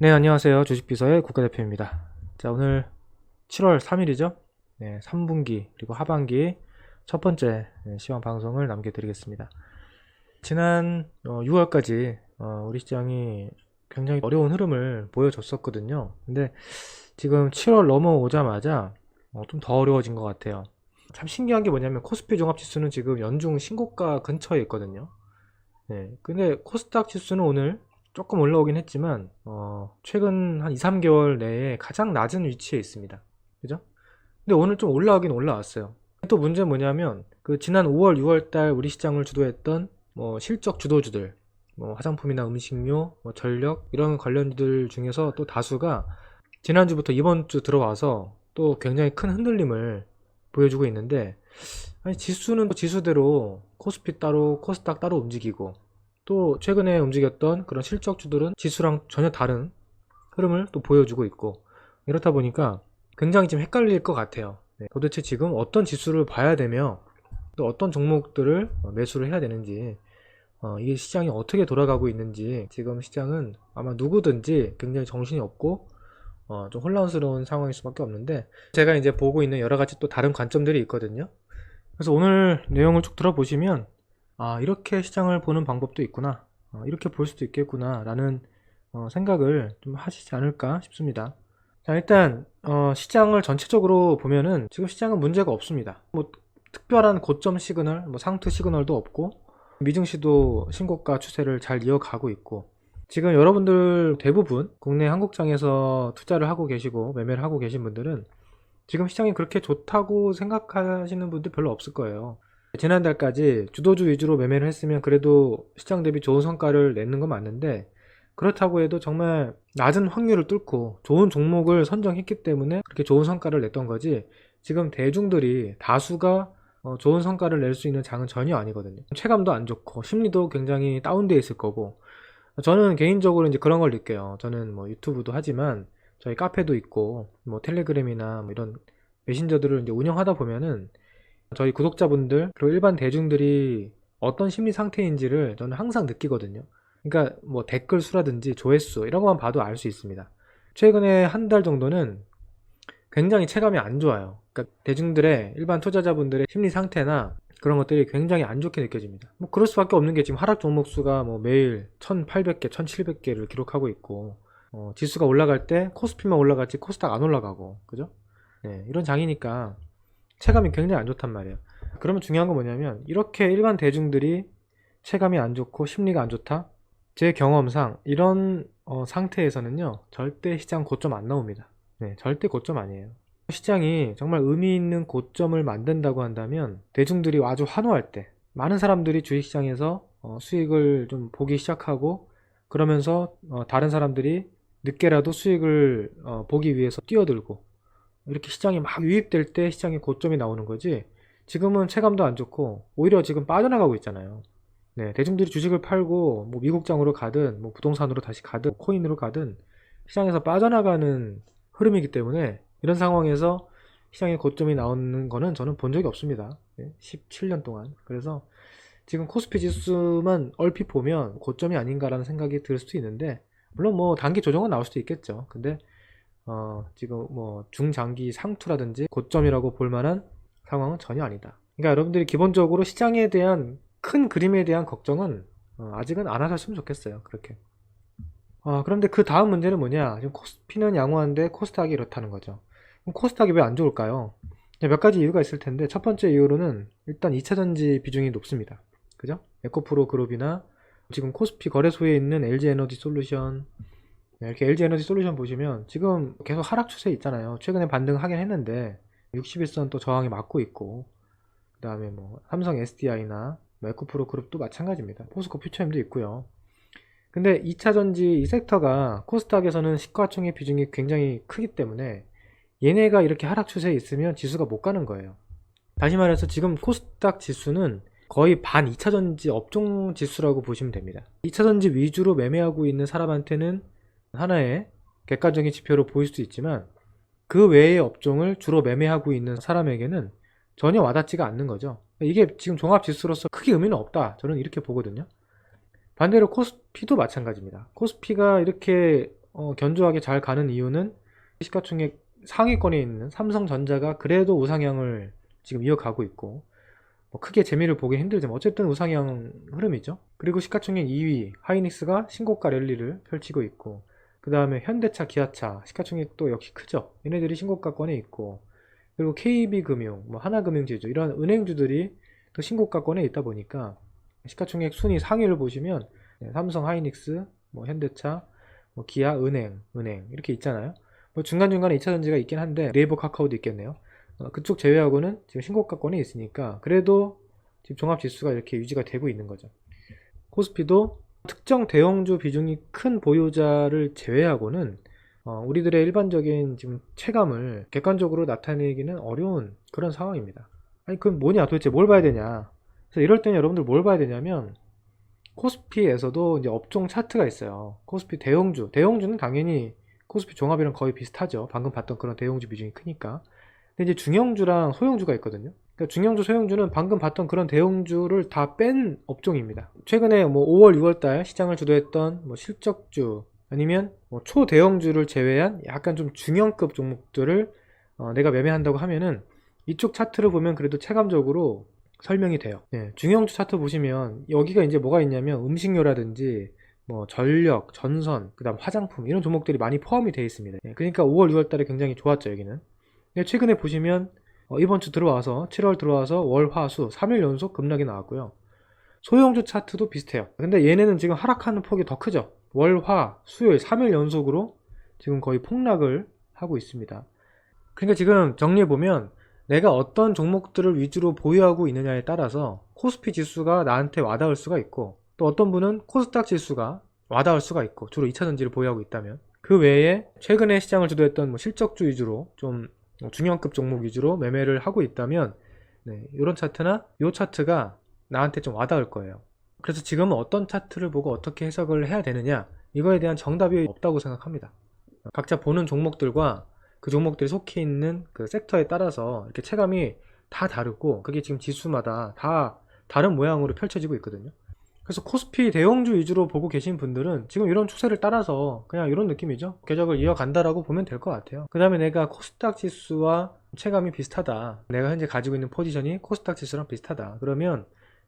네, 안녕하세요. 주식비서의 국가대표입니다. 자, 오늘 7월 3일이죠. 네, 3분기 그리고 하반기 첫 번째 시황 방송을 남겨드리겠습니다. 지난 6월까지 우리 시장이 굉장히 어려운 흐름을 보여줬었거든요. 근데 지금 7월 넘어오자마자 좀 더 어려워진 것 같아요. 참 신기한 게 뭐냐면 코스피 종합지수는 지금 연중 신고가 근처에 있거든요. 네, 근데 코스닥 지수는 오늘 조금 올라오긴 했지만 최근 한 2, 3개월 내에 가장 낮은 위치에 있습니다. 그죠? 근데 오늘 좀 올라가긴 올라왔어요. 또 문제는 뭐냐면 그 지난 5월, 6월 달 우리 시장을 주도했던 뭐 실적 주도주들, 뭐 화장품이나 음식료, 뭐 전력 이런 관련주들 중에서 또 다수가 지난주부터 이번 주 들어와서 또 굉장히 큰 흔들림을 보여주고 있는데, 아니 지수는 또 지수대로 코스피 따로 코스닥 따로 움직이고, 또 최근에 움직였던 그런 실적주들은 지수랑 전혀 다른 흐름을 또 보여주고 있고, 이렇다 보니까 굉장히 좀 헷갈릴 것 같아요. 도대체 지금 어떤 지수를 봐야 되며 또 어떤 종목들을 매수를 해야 되는지, 이게 시장이 어떻게 돌아가고 있는지 지금 시장은 아마 누구든지 굉장히 정신이 없고 좀 혼란스러운 상황일 수밖에 없는데, 제가 이제 보고 있는 여러 가지 또 다른 관점들이 있거든요. 그래서 오늘 내용을 쭉 들어보시면 이렇게 시장을 보는 방법도 있구나, 이렇게 볼 수도 있겠구나 라는 생각을 좀 하시지 않을까 싶습니다. 자, 일단 시장을 전체적으로 보면은 지금 시장은 문제가 없습니다. 뭐 특별한 고점 시그널, 뭐 상투 시그널도 없고, 미증시도 신고가 추세를 잘 이어가고 있고, 지금 여러분들 대부분 국내 한국장에서 투자를 하고 계시고 매매를 하고 계신 분들은 지금 시장이 그렇게 좋다고 생각하시는 분들 별로 없을 거예요. 지난달까지 주도주 위주로 매매를 했으면 그래도 시장 대비 좋은 성과를 내는 건 맞는데, 그렇다고 해도 정말 낮은 확률을 뚫고 좋은 종목을 선정했기 때문에 그렇게 좋은 성과를 냈던 거지, 지금 대중들이 다수가 좋은 성과를 낼 수 있는 장은 전혀 아니거든요. 체감도 안 좋고 심리도 굉장히 다운되어 있을 거고, 저는 개인적으로 이제 그런 걸 느껴요. 저는 뭐 유튜브도 하지만 저희 카페도 있고 뭐 텔레그램이나 뭐 이런 메신저들을 이제 운영하다 보면은 저희 구독자분들 그리고 일반 대중들이 어떤 심리 상태인지를 저는 항상 느끼거든요. 그러니까 뭐 댓글 수라든지 조회수 이런 것만 봐도 알 수 있습니다. 최근에 한 달 정도는 굉장히 체감이 안 좋아요. 그러니까 대중들의 일반 투자자분들의 심리 상태나 그런 것들이 굉장히 안 좋게 느껴집니다. 뭐 그럴 수밖에 없는 게 지금 하락 종목 수가 뭐 매일 1800개, 1700개를 기록하고 있고, 지수가 올라갈 때 코스피만 올라갔지 코스닥 안 올라가고, 그죠? 네, 이런 장이니까 체감이 굉장히 안 좋단 말이에요. 그러면 중요한 건 뭐냐면, 이렇게 일반 대중들이 체감이 안 좋고 심리가 안 좋다? 제 경험상 이런 상태에서는요, 절대 시장 고점 안 나옵니다. 네, 절대 고점 아니에요. 시장이 정말 의미 있는 고점을 만든다고 한다면 대중들이 아주 환호할 때, 많은 사람들이 주식시장에서 수익을 좀 보기 시작하고, 그러면서 다른 사람들이 늦게라도 수익을 보기 위해서 뛰어들고, 이렇게 시장이 막 유입될 때 시장의 고점이 나오는 거지, 지금은 체감도 안 좋고 오히려 지금 빠져나가고 있잖아요. 네, 대중들이 주식을 팔고 뭐 미국장으로 가든 뭐 부동산으로 다시 가든 코인으로 가든 시장에서 빠져나가는 흐름이기 때문에, 이런 상황에서 시장의 고점이 나오는 거는 저는 본 적이 없습니다. 17년 동안. 그래서 지금 코스피 지수만 얼핏 보면 고점이 아닌가라는 생각이 들 수도 있는데, 물론 뭐 단기 조정은 나올 수도 있겠죠. 근데 지금 뭐 중장기 상투라든지 고점이라고 볼 만한 상황은 전혀 아니다. 그러니까 여러분들이 기본적으로 시장에 대한 큰 그림에 대한 걱정은 아직은 안 하셨으면 좋겠어요. 그렇게. 그런데 그 다음 문제는 뭐냐? 지금 코스피는 양호한데 코스닥이 이렇다는 거죠. 그럼 코스닥이 왜 안 좋을까요? 몇 가지 이유가 있을 텐데, 첫 번째 이유로는 일단 2차전지 비중이 높습니다. 그죠? 에코프로 그룹이나 지금 코스피 거래소에 있는 LG에너지 솔루션, 이렇게 LG에너지 솔루션 보시면 지금 계속 하락 추세 있잖아요. 최근에 반등하긴 했는데 61선 또 저항이 맞고 있고, 그 다음에 뭐 삼성 SDI나 에코프로 그룹도 마찬가지입니다. 포스코 퓨처엠도 있고요. 근데 2차전지 이 섹터가 코스닥에서는 시가총액 비중이 굉장히 크기 때문에 얘네가 이렇게 하락 추세에 있으면 지수가 못 가는 거예요. 다시 말해서 지금 코스닥 지수는 거의 반 2차전지 업종 지수라고 보시면 됩니다. 2차전지 위주로 매매하고 있는 사람한테는 하나의 객관적인 지표로 보일 수도 있지만, 그 외의 업종을 주로 매매하고 있는 사람에게는 전혀 와닿지가 않는 거죠. 이게 지금 종합지수로서 크게 의미는 없다, 저는 이렇게 보거든요. 반대로 코스피도 마찬가지입니다. 코스피가 이렇게 견조하게 잘 가는 이유는 시가총액 상위권에 있는 삼성전자가 그래도 우상향을 지금 이어가고 있고, 뭐 크게 재미를 보기 힘들지만 어쨌든 우상향 흐름이죠. 그리고 시가총액 2위 하이닉스가 신고가 랠리를 펼치고 있고, 그 다음에 현대차, 기아차 시가총액도 역시 크죠. 얘네들이 신고가권에 있고, 그리고 KB금융, 뭐 하나금융지주 이런 은행주들이 또 신고가권에 있다 보니까 시가총액 순위 상위를 보시면 삼성, 하이닉스, 뭐 현대차, 뭐 기아, 은행 이렇게 있잖아요. 뭐 중간중간에 2차전지가 있긴 한데 네이버, 카카오도 있겠네요. 그쪽 제외하고는 지금 신고가권에 있으니까 그래도 지금 종합지수가 이렇게 유지가 되고 있는 거죠. 코스피도 특정 대형주 비중이 큰 보유자를 제외하고는 우리들의 일반적인 지금 체감을 객관적으로 나타내기는 어려운 그런 상황입니다. 아니 그럼 뭐냐, 도대체 뭘 봐야 되냐. 그래서 이럴 때는 여러분들 뭘 봐야 되냐면, 코스피에서도 이제 업종 차트가 있어요. 코스피 대형주는 당연히 코스피 종합이랑 거의 비슷하죠. 방금 봤던 그런 대형주 비중이 크니까. 근데 이제 중형주랑 소형주가 있거든요. 그러니까 중형주, 소형주는 방금 봤던 그런 대형주를 다 뺀 업종입니다. 최근에 뭐 5월, 6월달 시장을 주도했던 뭐 실적주 아니면 뭐 초대형주를 제외한 약간 좀 중형급 종목들을 내가 매매한다고 하면은 이쪽 차트를 보면 그래도 체감적으로 설명이 돼요. 중형주 차트 보시면 여기가 이제 뭐가 있냐면 음식료라든지 뭐 전력, 전선, 그 다음 화장품 이런 종목들이 많이 포함이 되어 있습니다. 그러니까 5월, 6월 달에 굉장히 좋았죠, 여기는. 최근에 보시면 이번 주 들어와서 7월 들어와서 월, 화, 수 3일 연속 급락이 나왔고요. 소형주 차트도 비슷해요. 근데 얘네는 지금 하락하는 폭이 더 크죠. 월, 화, 수요일 3일 연속으로 지금 거의 폭락을 하고 있습니다. 그러니까 지금 정리해보면 내가 어떤 종목들을 위주로 보유하고 있느냐에 따라서 코스피 지수가 나한테 와닿을 수가 있고, 또 어떤 분은 코스닥 지수가 와닿을 수가 있고, 주로 2차전지를 보유하고 있다면. 그 외에 최근에 시장을 주도했던 뭐 실적주 위주로 좀 중형급 종목 위주로 매매를 하고 있다면 이런 차트나 이 차트가 나한테 좀 와닿을 거예요. 그래서 지금은 어떤 차트를 보고 어떻게 해석을 해야 되느냐, 이거에 대한 정답이 없다고 생각합니다. 각자 보는 종목들과 그 종목들이 속해 있는 그 섹터에 따라서 이렇게 체감이 다 다르고, 그게 지금 지수마다 다 다른 모양으로 펼쳐지고 있거든요. 그래서 코스피 대형주 위주로 보고 계신 분들은 지금 이런 추세를 따라서 그냥 이런 느낌이죠. 궤적을 이어간다라고 보면 될 것 같아요. 그 다음에 내가 코스닥 지수와 체감이 비슷하다, 내가 현재 가지고 있는 포지션이 코스닥 지수랑 비슷하다, 그러면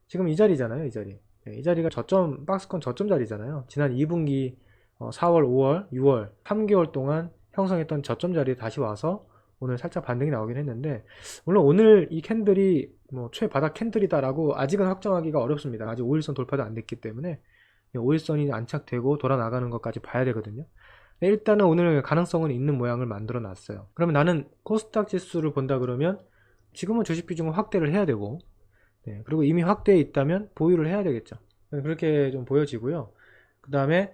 지금 이 자리잖아요. 이 자리. 이 자리가 저점, 박스권 저점 자리잖아요. 지난 2분기 4월, 5월, 6월 3개월 동안 형성했던 저점 자리에 다시 와서 오늘 살짝 반등이 나오긴 했는데, 물론 오늘 이 캔들이 뭐 최바닥 캔들이다라고 아직은 확정하기가 어렵습니다. 아직 5일선 돌파도 안 됐기 때문에 5일선이 안착되고 돌아 나가는 것까지 봐야 되거든요. 일단은 오늘 가능성은 있는 모양을 만들어 놨어요. 그러면 나는 코스닥 지수를 본다 그러면 지금은 주식 비중을 확대를 해야 되고, 그리고 이미 확대해 있다면 보유를 해야 되겠죠. 그렇게 좀 보여지고요. 그 다음에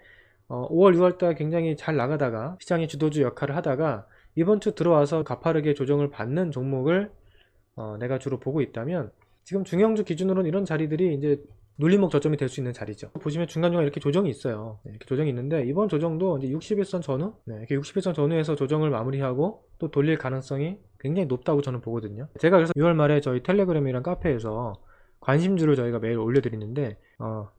5월, 6월달 굉장히 잘 나가다가 시장의 주도주 역할을 하다가 이번 주 들어와서 가파르게 조정을 받는 종목을 내가 주로 보고 있다면, 지금 중형주 기준으로는 이런 자리들이 이제 눌림목 저점이 될 수 있는 자리죠. 보시면 중간중간 이렇게 조정이 있어요. 이렇게 조정이 있는데, 이번 조정도 이제 61선 전후, 이렇게 61선 전후에서 조정을 마무리하고 또 돌릴 가능성이 굉장히 높다고 저는 보거든요. 제가 그래서 6월 말에 저희 텔레그램이랑 카페에서 관심주를 저희가 매일 올려드리는데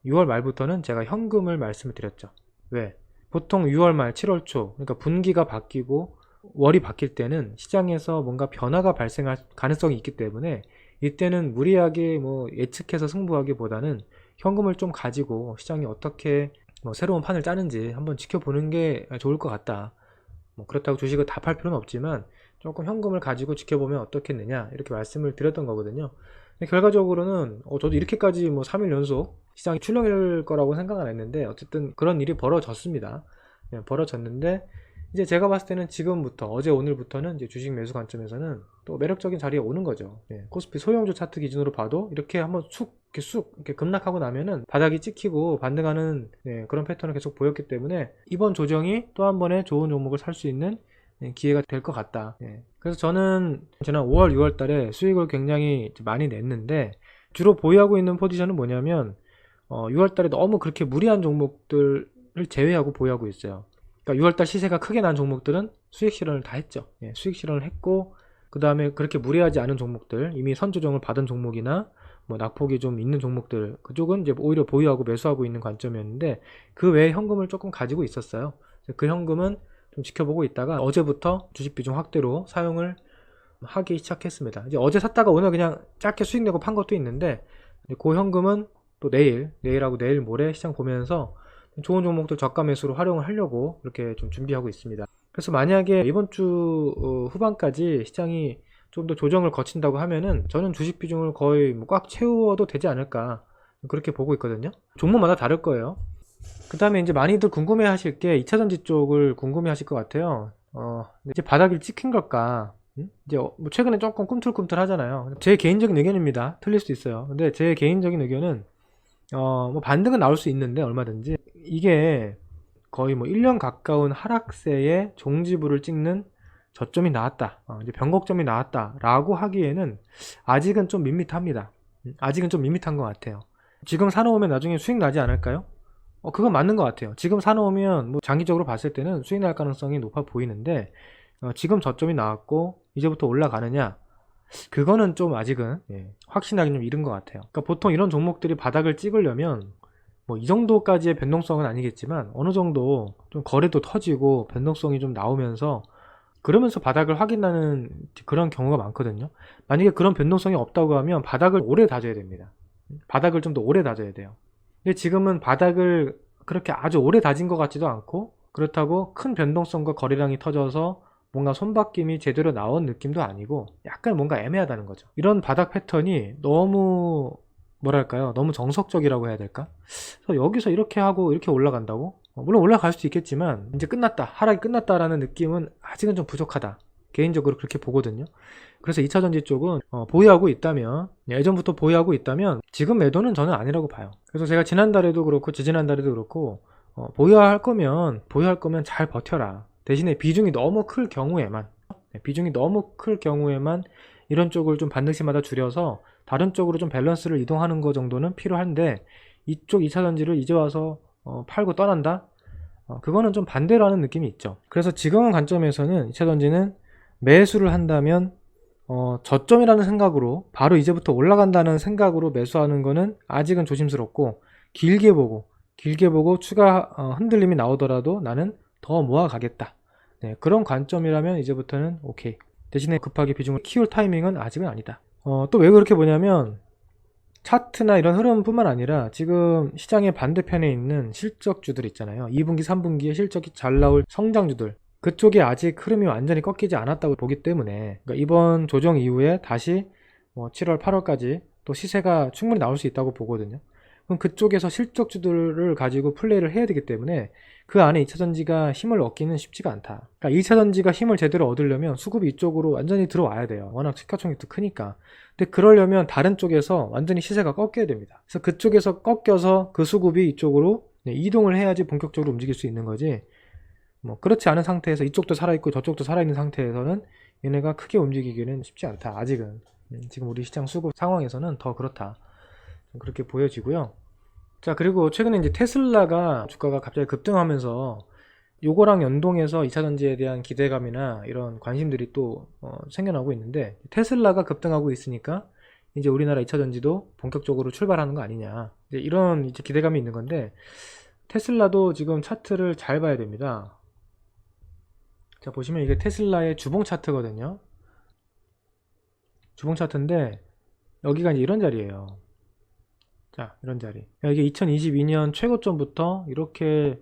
6월 말부터는 제가 현금을 말씀을 드렸죠. 왜? 보통 6월 말 7월 초, 그러니까 분기가 바뀌고 월이 바뀔 때는 시장에서 뭔가 변화가 발생할 가능성이 있기 때문에 이때는 무리하게 뭐 예측해서 승부하기보다는 현금을 좀 가지고 시장이 어떻게 뭐 새로운 판을 짜는지 한번 지켜보는 게 좋을 것 같다. 뭐 그렇다고 주식을 다 팔 필요는 없지만 조금 현금을 가지고 지켜보면 어떻겠느냐, 이렇게 말씀을 드렸던 거거든요. 근데 결과적으로는 저도 이렇게까지 뭐 3일 연속 시장이 출렁일 거라고 생각 안 했는데 어쨌든 그런 일이 벌어졌습니다. 벌어졌는데 이제 제가 봤을 때는 지금부터, 어제 오늘부터는 이제 주식 매수 관점에서는 또 매력적인 자리에 오는 거죠. 코스피 소형주 차트 기준으로 봐도 이렇게 한번 이렇게 급락하고 나면은 바닥이 찍히고 반등하는 그런 패턴을 계속 보였기 때문에 이번 조정이 또 한 번의 좋은 종목을 살 수 있는 기회가 될 것 같다. 그래서 저는 지난 5월, 6월 달에 수익을 굉장히 많이 냈는데, 주로 보유하고 있는 포지션은 뭐냐면 6월 달에 너무 그렇게 무리한 종목들을 제외하고 보유하고 있어요. 그러니까 6월달 시세가 크게 난 종목들은 수익 실현을 다 했죠. 수익 실현을 했고, 그 다음에 그렇게 무리하지 않은 종목들, 이미 선조정을 받은 종목이나 뭐 낙폭이 좀 있는 종목들, 그쪽은 이제 오히려 보유하고 매수하고 있는 관점이었는데, 그 외에 현금을 조금 가지고 있었어요. 그 현금은 좀 지켜보고 있다가 어제부터 주식 비중 확대로 사용을 하기 시작했습니다. 이제 어제 샀다가 오늘 그냥 짧게 수익 내고 판 것도 있는데, 그 현금은 또 내일하고 내일 모레 시장 보면서 좋은 종목들 저가 매수로 활용을 하려고 이렇게 좀 준비하고 있습니다. 그래서 만약에 이번 주 후반까지 시장이 좀 더 조정을 거친다고 하면은 저는 주식 비중을 거의 꽉 채워도 되지 않을까, 그렇게 보고 있거든요. 종목마다 다를 거예요. 그 다음에 이제 많이들 궁금해 하실 게 2차전지 쪽을 궁금해 하실 것 같아요. 이제 바닥을 찍힌 걸까? 이제 뭐 최근에 조금 꿈틀꿈틀 하잖아요. 제 개인적인 의견입니다. 틀릴 수도 있어요. 근데 제 개인적인 의견은 뭐 반등은 나올 수 있는데, 얼마든지 이게 거의 뭐 1년 가까운 하락세에 종지부를 찍는 저점이 나왔다, 이제 변곡점이 나왔다 라고 하기에는 아직은 좀 밋밋합니다. 아직은 좀 밋밋한 것 같아요. 지금 사놓으면 나중에 수익 나지 않을까요? 그건 맞는 것 같아요. 지금 사놓으면 뭐 장기적으로 봤을 때는 수익 날 가능성이 높아 보이는데, 지금 저점이 나왔고 이제부터 올라가느냐, 그거는 좀 아직은 확신하기 좀 이른 것 같아요. 그러니까 보통 이런 종목들이 바닥을 찍으려면 뭐 이 정도까지의 변동성은 아니겠지만 어느 정도 좀 거래도 터지고 변동성이 좀 나오면서, 그러면서 바닥을 확인하는 그런 경우가 많거든요. 만약에 그런 변동성이 없다고 하면 바닥을 오래 다져야 됩니다. 바닥을 좀 더 오래 다져야 돼요. 근데 지금은 바닥을 그렇게 아주 오래 다진 것 같지도 않고, 그렇다고 큰 변동성과 거래량이 터져서 뭔가 손바뀜이 제대로 나온 느낌도 아니고, 약간 뭔가 애매하다는 거죠. 이런 바닥 패턴이 너무 뭐랄까요, 너무 정석적이라고 해야 될까? 그래서 여기서 이렇게 하고 이렇게 올라간다고? 물론 올라갈 수도 있겠지만 이제 끝났다, 하락이 끝났다라는 느낌은 아직은 좀 부족하다, 개인적으로 그렇게 보거든요. 그래서 2차전지 쪽은 보유하고 있다면, 예전부터 보유하고 있다면 지금 매도는 저는 아니라고 봐요. 그래서 제가 지난달에도 그렇고 지지난달에도 그렇고 보유할 거면 잘 버텨라. 대신에 비중이 너무 클 경우에만, 이런 쪽을 좀 반등시마다 줄여서 다른 쪽으로 좀 밸런스를 이동하는 거 정도는 필요한데, 이쪽 2차전지를 이제 와서 팔고 떠난다? 그거는 좀 반대라는 느낌이 있죠. 그래서 지금 관점에서는 2차전지는 매수를 한다면 저점이라는 생각으로, 바로 이제부터 올라간다는 생각으로 매수하는 거는 아직은 조심스럽고, 길게 보고 추가 흔들림이 나오더라도 나는 더 모아가겠다, 그런 관점이라면 이제부터는 오케이. 대신에 급하게 비중을 키울 타이밍은 아직은 아니다. 또 왜 그렇게 보냐면, 차트나 이런 흐름뿐만 아니라 지금 시장의 반대편에 있는 실적주들 있잖아요. 2분기, 3분기에 실적이 잘 나올 성장주들, 그쪽이 아직 흐름이 완전히 꺾이지 않았다고 보기 때문에, 그러니까 이번 조정 이후에 다시 7월, 8월까지 또 시세가 충분히 나올 수 있다고 보거든요. 그럼 그쪽에서 실적주들을 가지고 플레이를 해야 되기 때문에 그 안에 2차전지가 힘을 얻기는 쉽지가 않다. 그러니까 2차전지가 힘을 제대로 얻으려면 수급이 이쪽으로 완전히 들어와야 돼요. 워낙 시가총액도 크니까. 근데 그러려면 다른 쪽에서 완전히 시세가 꺾여야 됩니다. 그래서 그쪽에서 꺾여서 그 수급이 이쪽으로 이동을 해야지 본격적으로 움직일 수 있는 거지, 뭐 그렇지 않은 상태에서 이쪽도 살아있고 저쪽도 살아있는 상태에서는 얘네가 크게 움직이기는 쉽지 않다, 아직은. 지금 우리 시장 수급 상황에서는 더 그렇다, 그렇게 보여지고요. 자, 그리고 최근에 이제 테슬라가 주가가 갑자기 급등하면서 요거랑 연동해서 2차전지에 대한 기대감이나 이런 관심들이 또 생겨나고 있는데, 테슬라가 급등하고 있으니까 이제 우리나라 2차전지도 본격적으로 출발하는 거 아니냐, 이제 이런 이제 기대감이 있는 건데, 테슬라도 지금 차트를 잘 봐야 됩니다. 자, 보시면 이게 테슬라의 주봉 차트거든요. 주봉 차트인데 여기가 이제 이런 자리예요. 자, 이런 자리. 이게 2022년 최고점부터 이렇게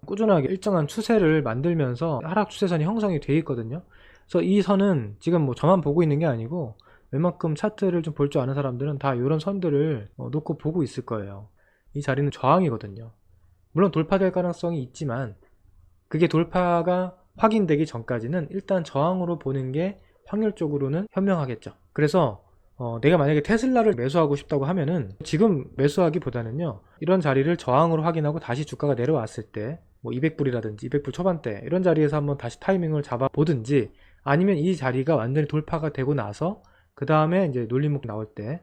꾸준하게 일정한 추세를 만들면서 하락 추세선이 형성이 되어 있거든요. 그래서 이 선은 지금 뭐 저만 보고 있는 게 아니고, 웬만큼 차트를 좀 볼 줄 아는 사람들은 다 이런 선들을 놓고 보고 있을 거예요. 이 자리는 저항이거든요. 물론 돌파될 가능성이 있지만, 그게 돌파가 확인되기 전까지는 일단 저항으로 보는 게 확률적으로는 현명하겠죠. 그래서 내가 만약에 테슬라를 매수하고 싶다고 하면은 지금 매수하기보다는요, 이런 자리를 저항으로 확인하고 다시 주가가 내려왔을 때, 뭐 200불이라든지 200불 초반대 이런 자리에서 한번 다시 타이밍을 잡아 보든지, 아니면 이 자리가 완전히 돌파가 되고 나서 그 다음에 이제 눌림목 나올 때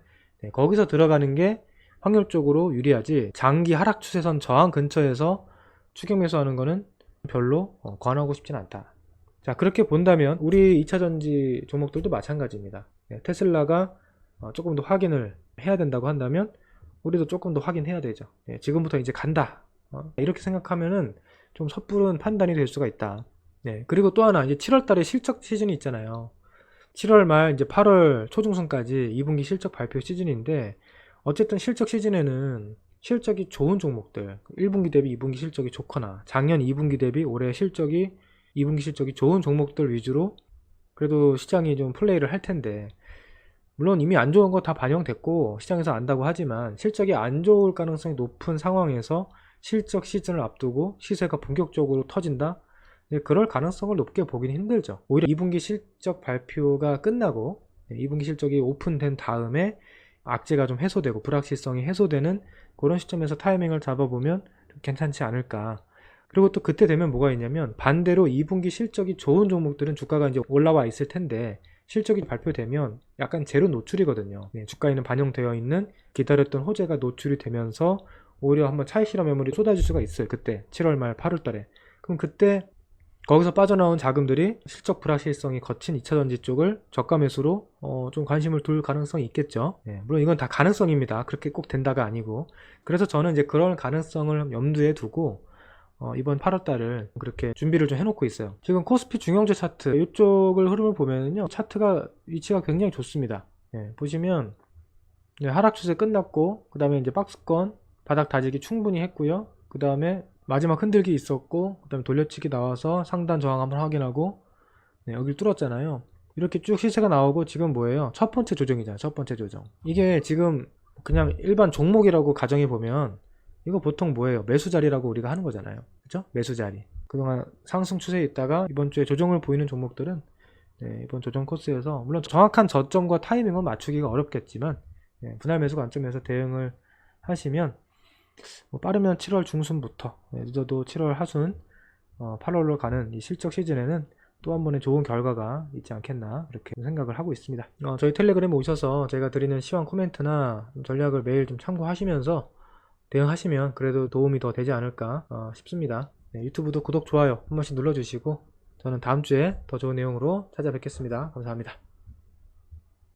거기서 들어가는 게 확률적으로 유리하지, 장기 하락 추세선 저항 근처에서 추격 매수하는 거는 별로 권하고 싶진 않다. 자, 그렇게 본다면 우리 2차전지 종목들도 마찬가지입니다. 테슬라가 조금 더 확인을 해야 된다고 한다면 우리도 조금 더 확인해야 되죠. 지금부터 이제 간다, 이렇게 생각하면은 좀 섣부른 판단이 될 수가 있다. 네, 그리고 또 하나 이제 7월 달에 실적 시즌이 있잖아요. 7월 말 이제 8월 초중순까지 2분기 실적 발표 시즌인데 어쨌든 실적 시즌에는 실적이 좋은 종목들 1분기 대비 2분기 실적이 좋거나 작년 2분기 대비 올해 실적이 2분기 실적이 좋은 종목들 위주로 그래도 시장이 좀 플레이를 할 텐데 물론 이미 안 좋은 거 다 반영됐고 시장에서 안다고 하지만 실적이 안 좋을 가능성이 높은 상황에서 실적 시즌을 앞두고 시세가 본격적으로 터진다? 네, 그럴 가능성을 높게 보기는 힘들죠. 오히려 2분기 실적 발표가 끝나고 2분기 실적이 오픈된 다음에 악재가 좀 해소되고 불확실성이 해소되는 그런 시점에서 타이밍을 잡아보면 좀 괜찮지 않을까. 그리고 또 그때 되면 뭐가 있냐면 반대로 2분기 실적이 좋은 종목들은 주가가 이제 올라와 있을 텐데 실적이 발표되면 약간 제로 노출이거든요. 네, 주가에는 반영되어 있는 기다렸던 호재가 노출이 되면서 오히려 한번 차익 실험 매물이 쏟아질 수가 있어요. 그때 7월 말 8월 달에. 그럼 그때 거기서 빠져나온 자금들이 실적 불확실성이 거친 2차전지 쪽을 저가 매수로 좀 관심을 둘 가능성이 있겠죠. 네, 물론 이건 다 가능성입니다. 그렇게 꼭 된다가 아니고. 그래서 저는 이제 그런 가능성을 염두에 두고 이번 8월 달을 그렇게 준비를 좀 해놓고 있어요. 지금 코스피 중형주 차트 이쪽을 흐름을 보면요, 차트가 위치가 굉장히 좋습니다. 네, 보시면 하락 추세 끝났고 그 다음에 이제 박스권 바닥 다지기 충분히 했고요. 그 다음에 마지막 흔들기 있었고 그 다음에 돌려치기 나와서 상단 저항 한번 확인하고 여기를 뚫었잖아요. 이렇게 쭉 시세가 나오고 지금 뭐예요? 첫 번째 조정이잖아요. 첫 번째 조정. 이게 지금 그냥 일반 종목이라고 가정해 보면 이거 보통 뭐예요? 매수 자리라고 우리가 하는 거잖아요. 그죠? 매수 자리. 그동안 상승 추세에 있다가 이번 주에 조정을 보이는 종목들은 이번 조정 코스에서 물론 정확한 저점과 타이밍은 맞추기가 어렵겠지만 분할 매수 관점에서 대응을 하시면 빠르면 7월 중순부터 늦어도 7월 하순 8월로 가는 이 실적 시즌에는 또 한 번의 좋은 결과가 있지 않겠나 이렇게 생각을 하고 있습니다. 저희 텔레그램에 오셔서 제가 드리는 시황 코멘트나 전략을 매일 좀 참고하시면서 대응하시면 그래도 도움이 더 되지 않을까 싶습니다. 유튜브도 구독, 좋아요 한 번씩 눌러주시고 저는 다음 주에 더 좋은 내용으로 찾아뵙겠습니다. 감사합니다.